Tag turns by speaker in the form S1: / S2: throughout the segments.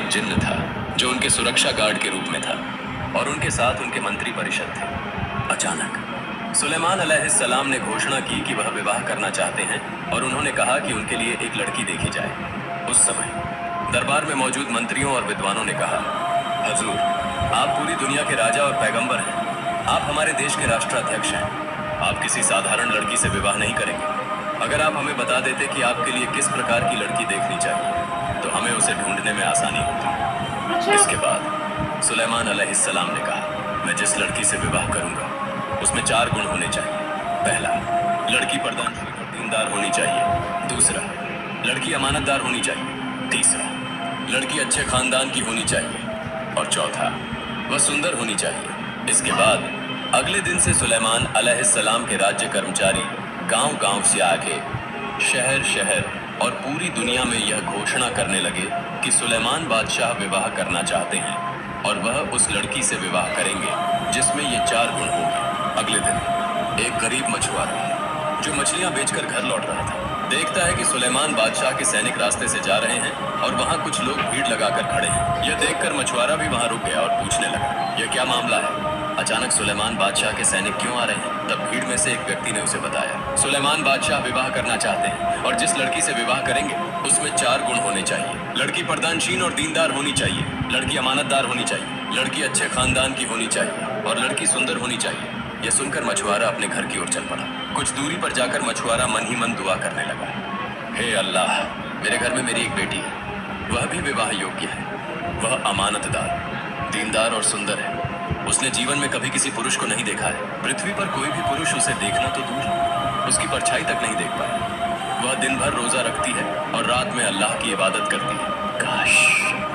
S1: एक जिन्न था जो उनके सुरक्षा गार्ड के रूप में था और उनके साथ उनके मंत्री परिषद थे। अचानक सुलेमान अलैहिस्सलाम ने घोषणा की कि वह विवाह करना चाहते हैं और उन्होंने कहा कि उनके लिए एक लड़की देखी जाए। उस समय दरबार में मौजूद मंत्रियों और विद्वानों ने कहा, हजूर, आप पूरी दुनिया के राजा और पैगंबर हैं। आप हमारे देश के राष्ट्राध्यक्ष हैं। आप किसी साधारण लड़की से विवाह नहीं करेंगे। अगर आप हमें बता देते कि आपके लिए किस प्रकार की लड़की देखनी चाहिए तो हमें उसे ढूंढने में आसानी होती। इसके बाद सुलेमान अलैहिस्सलाम ने कहा, मैं जिस लड़की से विवाह करूंगा उसमें 4 गुण होने चाहिए। पहला, लड़की पर्दानशील और दीनदार होनी चाहिए। दूसरा, लड़की अमानतदार होनी चाहिए। तीसरा, लड़की अच्छे खानदान की होनी चाहिए। और चौथा, वह सुंदर होनी चाहिए। इसके बाद अगले दिन से सुलेमान अलैहिस्सलाम के राज्य कर्मचारी गांव-गांव से आके शहर शहर और पूरी दुनिया में यह घोषणा करने लगे कि सुलेमान बादशाह विवाह करना चाहते हैं और वह उस लड़की से विवाह करेंगे जिसमें ये 4 गुण होंगे। अगले दिन एक गरीब मछुआरा जो मछलियां बेचकर घर लौट रहा था देखता है कि सुलेमान बादशाह के सैनिक रास्ते से जा रहे हैं और वहां कुछ लोग भीड़ लगाकर खड़े हैं। यह देखकर मछुआरा भी वहां रुक गया और पूछने लगा, यह क्या मामला है? अचानक सुलेमान बादशाह के सैनिक क्यों आ रहे हैं? तब भीड़ में से एक व्यक्ति ने उसे बताया, सुलेमान बादशाह विवाह करना चाहते हैं और जिस लड़की से विवाह करेंगे उसमें 4 गुण होने चाहिए। लड़की पर्दानशील और दीनदार होनी चाहिए, लड़की अमानतदार होनी चाहिए, लड़की अच्छे खानदान की होनी चाहिए और लड़की सुंदर होनी चाहिए। यह सुनकर मछुआरा अपने घर की ओर चल पड़ा। कुछ दूरी पर जाकर मछुआरा मन ही मन दुआ करने लगा, हे अल्लाह, मेरे घर में मेरी एक बेटी है, वह भी विवाह योग्य है, वह अमानतदार, दीनदार और सुंदर है। उसने जीवन में कभी किसी पुरुष को नहीं देखा है। पृथ्वी पर कोई भी पुरुष उसे देखना तो दूर, उसकी परछाई तक नहीं देख पाया। वह दिन भर रोजा रखती है और रात में अल्लाह की इबादत करती है। काश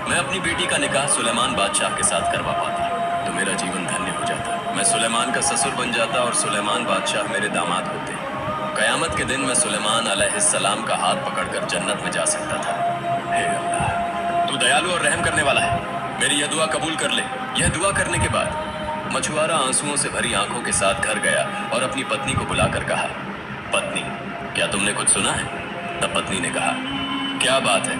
S1: मैं अपनी बेटी का निकाह सुलेमान बादशाह के साथ करवा पाता तो मेरा जीवन धन्य हो जाता। मैं सुलेमान का ससुर बन जाता और सुलेमान बादशाह मेरे दामाद होते। कयामत के दिन मैं सुलेमान अलैहिस्सलाम का हाथ पकड़कर जन्नत में जा सकता था। हे अल्लाह, तू दयालु और रहम करने वाला है, मेरी यह दुआ कबूल कर ले। यह दुआ करने के बाद मछुआरा आंसुओं से भरी आंखों के साथ घर गया और अपनी पत्नी को बुलाकर कहा, पत्नी, क्या तुमने कुछ सुना है? तब पत्नी ने कहा, क्या बात है,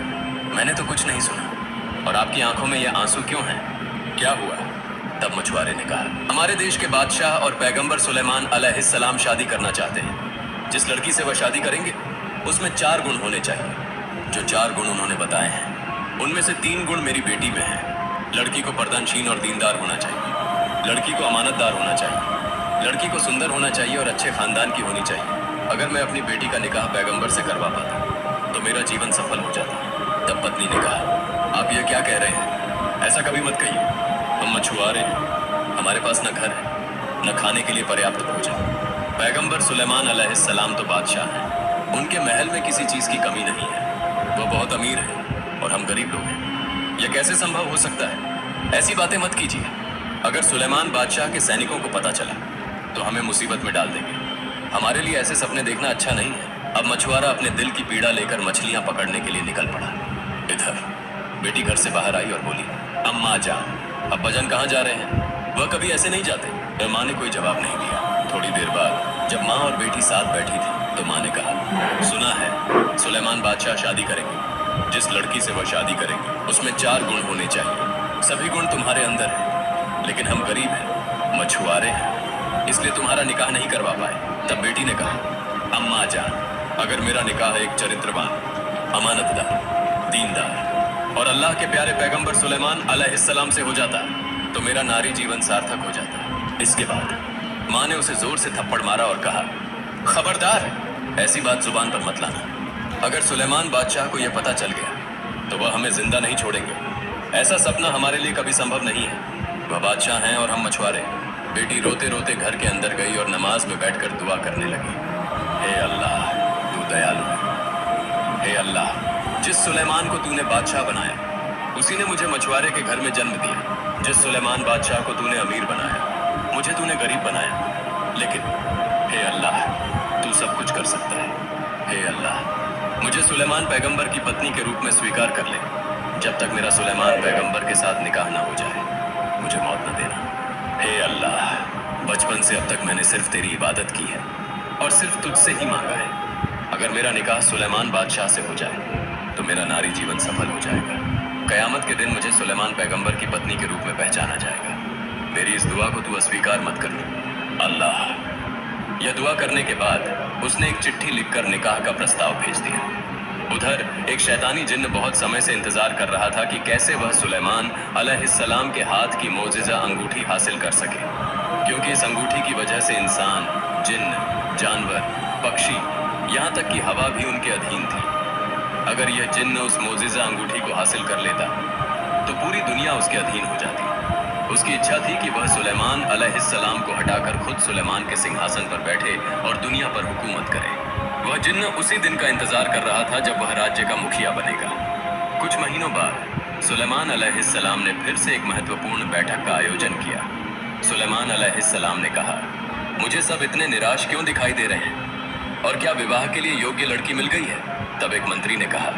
S1: मैंने तो कुछ नहीं सुना। और आपकी आंखों में ये आंसू क्यों हैं? क्या हुआ? तब मछुआरे ने कहा, हमारे देश के बादशाह और पैगंबर सुलेमान अलैहिस्सलाम शादी करना चाहते हैं। जिस लड़की से वह शादी करेंगे उसमें 4 गुण होने चाहिए। जो 4 गुण उन्होंने बताए हैं उनमें से 3 गुण मेरी बेटी में हैं। लड़की को पर्दानशील और दीनदार होना चाहिए, लड़की को अमानतदार होना चाहिए, लड़की को सुंदर होना चाहिए और अच्छे खानदान की होनी चाहिए। अगर मैं अपनी बेटी का निकाह पैगंबर से करवा पाता तो मेरा जीवन सफल हो जाता। तब पत्नी ने कहा, आप ये क्या कह रहे हैं? ऐसा कभी मत कहिए, हम मछुआरे हैं, हमारे पास न घर है न खाने के लिए पर्याप्त भोजन। पैगंबर सुलेमान अलैहिस्सलाम तो बादशाह हैं, उनके महल में किसी चीज की कमी नहीं है। वो बहुत अमीर है और हम गरीब लोग हैं। यह कैसे संभव हो सकता है? ऐसी बातें मत कीजिए। अगर सुलेमान बादशाह के सैनिकों को पता चला तो हमें मुसीबत में डाल देंगे। हमारे लिए ऐसे सपने देखना अच्छा नहीं है। अब मछुआरा अपने दिल की पीड़ा लेकर मछलियां पकड़ने के लिए निकल पड़ा। इधर बेटी घर से बाहर आई और बोली, अम्मा जान, अब्बाजान कहाँ जा रहे हैं? वह कभी ऐसे नहीं जाते। माँ ने कोई जवाब नहीं दिया। थोड़ी देर बाद जब माँ और बेटी साथ बैठी थी तो माँ ने कहा, सुना है सुलेमान बादशाह शादी करेंगे। जिस लड़की से वह शादी करेंगे उसमें 4 गुण होने चाहिए। सभी गुण तुम्हारे अंदर हैं, लेकिन हम गरीब हैं, मछुआरे हैं, इसलिए तुम्हारा निकाह नहीं करवा पाए। तब बेटी ने कहा, अम्मा जान, अगर मेरा निकाह एक चरित्रवान, अमानतदार, दीनदार और अल्लाह के प्यारे पैगंबर सुलेमान अलैहिस्सलाम से हो जाता तो मेरा नारी जीवन सार्थक हो जाता। इसके बाद माँ ने उसे जोर से थप्पड़ मारा और कहा, खबरदार, ऐसी बात जुबान पर मत लाना। अगर सुलेमान बादशाह को यह पता चल गया तो वह हमें जिंदा नहीं छोड़ेंगे। ऐसा सपना हमारे लिए कभी संभव नहीं है। वह बादशाह हैं और हम मछुआरे। बेटी रोते रोते घर के अंदर गई और नमाज में बैठकर दुआ करने लगी, हे अल्लाह, तू दयालु है। हे अल्लाह, जिस सुलेमान को तूने बादशाह बनाया उसी ने मुझे मछुआरे के घर में जन्म दिया। जिस सुलेमान बादशाह को तूने अमीर बनाया मुझे तूने गरीब बनाया। लेकिन हे अल्लाह, तू सब कुछ कर सकता है। हे अल्लाह, मुझे सुलेमान पैगंबर की पत्नी के रूप में स्वीकार कर ले। जब तक मेरा सुलेमान पैगंबर के साथ निकाह ना हो जाए मुझे मौत न देना। हे अल्लाह, बचपन से अब तक मैंने सिर्फ तेरी इबादत की है और सिर्फ तुझसे ही मांगा है। अगर मेरा निकाह सुलेमान बादशाह से हो जाए तो मेरा नारी जीवन सफल हो जाएगा। कयामत के दिन मुझे सुलेमान पैगंबर की पत्नी के रूप में पहचाना जाएगा। मेरी इस दुआ को तू अस्वीकार मत कर अल्लाह। यह दुआ करने के बाद उसने एक चिट्ठी लिखकर निकाह का प्रस्ताव भेज दिया। उधर एक शैतानी जिन्न बहुत समय से इंतजार कर रहा था कि कैसे वह सुलेमान अलैहिस्सलाम के हाथ की मोजिजा अंगूठी हासिल कर सके, क्योंकि इस अंगूठी की वजह से इंसान, जिन्न, जानवर, पक्षी, यहाँ तक कि हवा भी उनके अधीन थी। अगर यह जिन्न उस मोजिजा अंगूठी को हासिल कर लेता तो पूरी दुनिया उसके अधीन हो जाती। उसकी इच्छा थी कि वह सुलेमान अलैहिस्सलाम को हटाकर खुद सुलेमान के सिंहासन पर बैठे और दुनिया पर हुकूमत करे। वह जिन्न उसी दिन का इंतजार कर रहा था जब वह राज्य का मुखिया बनेगा। कुछ महीनों बाद सुलेमान अलैहिस्सलाम ने फिर से एक महत्वपूर्ण बैठक का आयोजन किया। सुलेमान अलैहिस्सलाम ने कहा, मुझे सब इतने निराश क्यों दिखाई दे रहे हैं, और क्या विवाह के लिए योग्य लड़की मिल गई है? तब एक मंत्री ने कहा,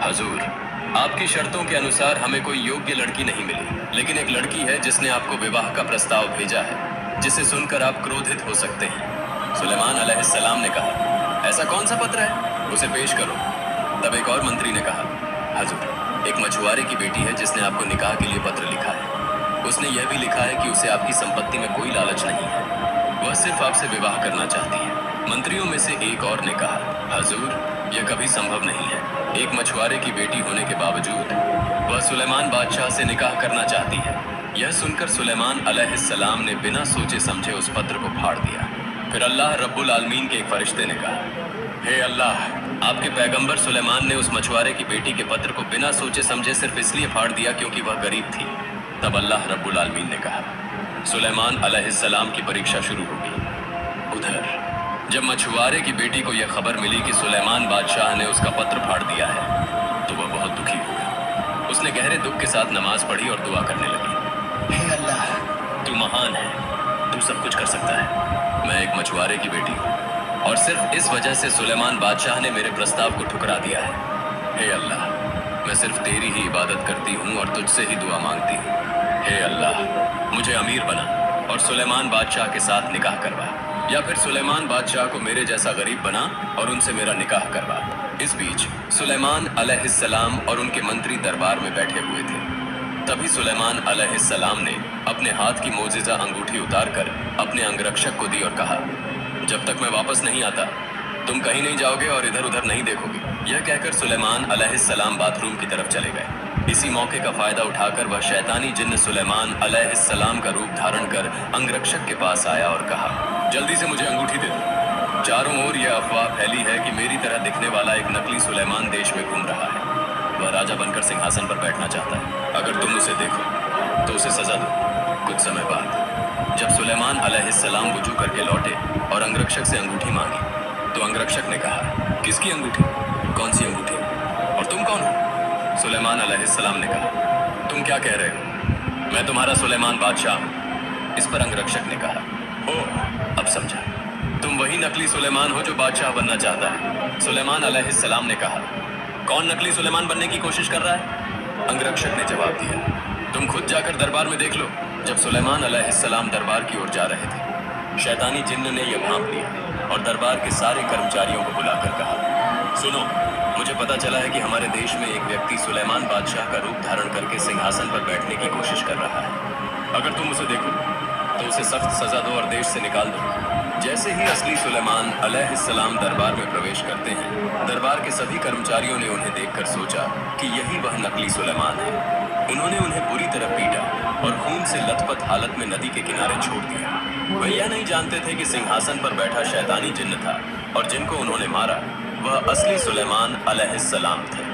S1: हजूर, आपकी शर्तों के अनुसार हमें कोई योग्य लड़की नहीं मिली, लेकिन एक लड़की है जिसने आपको विवाह का प्रस्ताव भेजा है, जिसे सुनकर आप क्रोधित हो सकते हैं। सुलेमान अलैहिस्सलाम ने कहा, ऐसा कौन सा पत्र है, उसे पेश करो। तब एक और मंत्री ने कहा, हजूर, एक मछुआरे की बेटी है जिसने आपको निकाह के लिए पत्र लिखा है। उसने यह भी लिखा है कि उसे आपकी संपत्ति में कोई लालच नहीं है, वह सिर्फ आपसे विवाह करना चाहती है। मंत्रियों में से एक और ने कहा, हजूर, यह कभी संभव नहीं है। एक मछुआरे की बेटी होने के बावजूद वह सुलेमान बादशाह से निकाह करना चाहती है। यह सुनकर सुलेमान अलैहिस्सलाम ने बिना सोचे समझे उस पत्र को फाड़ दिया। फिर अल्लाह रब्बुल आलमीन के एक फरिश्ते ने कहा, हे अल्लाह, आपके पैगंबर सुलेमान ने उस मछुआरे की बेटी के पत्र को बिना सोचे समझे सिर्फ इसलिए फाड़ दिया क्योंकि वह गरीब थी। तब अल्लाह रब्बुल आलमीन ने कहा, सुलेमान अलैहिस्सलाम की परीक्षा शुरू होगी। उधर जब मछुआरे की बेटी को यह खबर मिली कि सुलेमान बादशाह ने उसका पत्र फाड़ दिया है तो वह बहुत दुखी हो गई। उसने गहरे दुख के साथ नमाज पढ़ी और दुआ करने लगी, हे अल्लाह, तू महान है, तू सब कुछ कर सकता है। मैं एक मछुआरे की बेटी हूँ और सिर्फ इस वजह से सुलेमान बादशाह ने मेरे प्रस्ताव को ठुकरा दिया है। हे अल्लाह, मैं सिर्फ तेरी ही इबादत करती हूँ और तुझसे ही दुआ मांगती हूँ। हे अल्लाह, मुझे अमीर बना और सुलेमान बादशाह के साथ निकाह करवा, या फिर सुलेमान बादशाह को मेरे जैसा गरीब बना और उनसे मेरा निकाह करवा। इस बीच सुलेमान अलैहिस्सलाम और उनके मंत्री दरबार में बैठे हुए थे। तभी सुलेमान अलैहिस्सलाम ने अपने हाथ की मोजिजा अंगूठी उतारकर अपने अंगरक्षक को दी और कहा, जब तक मैं वापस नहीं आता तुम कहीं नहीं जाओगे और इधर उधर नहीं देखोगे। यह कहकर सुलेमान अलैहिस्सलाम बाथरूम की तरफ चले गए। इसी मौके का फायदा उठाकर वह शैतानी जिन्न सुलेमान अलैहिस्सलाम का रूप धारण कर अंगरक्षक के पास आया और कहा, जल्दी से मुझे अंगूठी दे दो। चारों ओर यह अफवाह फैली है कि मेरी तरह दिखने वाला एक नकली सुलेमान देश में घूम रहा है। वह राजा बनकर सिंहासन पर बैठना चाहता है। अगर तुम उसे देखो तो उसे सजा दो। कुछ समय बाद जब सुलेमान अलैहिस्सलाम वुजू करके लौटे और अंगरक्षक से अंगूठी मांगी तो अंगरक्षक ने कहा, किसकी अंगूठी? कौन सी अंगूठी? और तुम कौन हो? सुलेमान अलैहिस्सलाम ने कहा, तुम क्या कह रहे हो? मैं तुम्हारा सुलेमान बादशाह हूँ। इस पर अंगरक्षक ने कहा, ओह, अब समझा, तुम वही नकली सुलेमान हो जो बादशाह बनना चाहता है। सुलेमान अलैहिस्सलाम ने कहा, कौन नकली सुलेमान बनने की कोशिश कर रहा है? अंगरक्षक ने जवाब दिया, तुम खुद जाकर दरबार में देख लो। जब सुलेमान अलैहिस्सलाम दरबार की ओर जा रहे थे, शैतानी जिन्न ने यह भांप लिया और दरबार के सारे कर्मचारियों को बुलाकर कहा, सुनो, मुझे पता चला है कि हमारे देश में एक व्यक्ति सुलेमान बादशाह का रूप धारण करके सिंहासन पर बैठने की कोशिश कर रहा है। अगर तुम उसे देखो तो उसे सख्त सजा दो और देश से निकाल दो। जैसे ही असली सुलेमान अलैहिस्सलाम दरबार में प्रवेश करते हैं, दरबार के सभी कर्मचारियों ने उन्हें देखकर सोचा कि यही वह नकली सुलेमान है। उन्होंने उन्हें बुरी तरह पीटा और खून से लथपथ हालत में नदी के किनारे छोड़ दिया। वे यह नहीं जानते थे कि सिंहासन पर बैठा शैतानी जिन्न था और जिनको उन्होंने मारा वह असली सुलेमान अलैहिस्सलाम थे।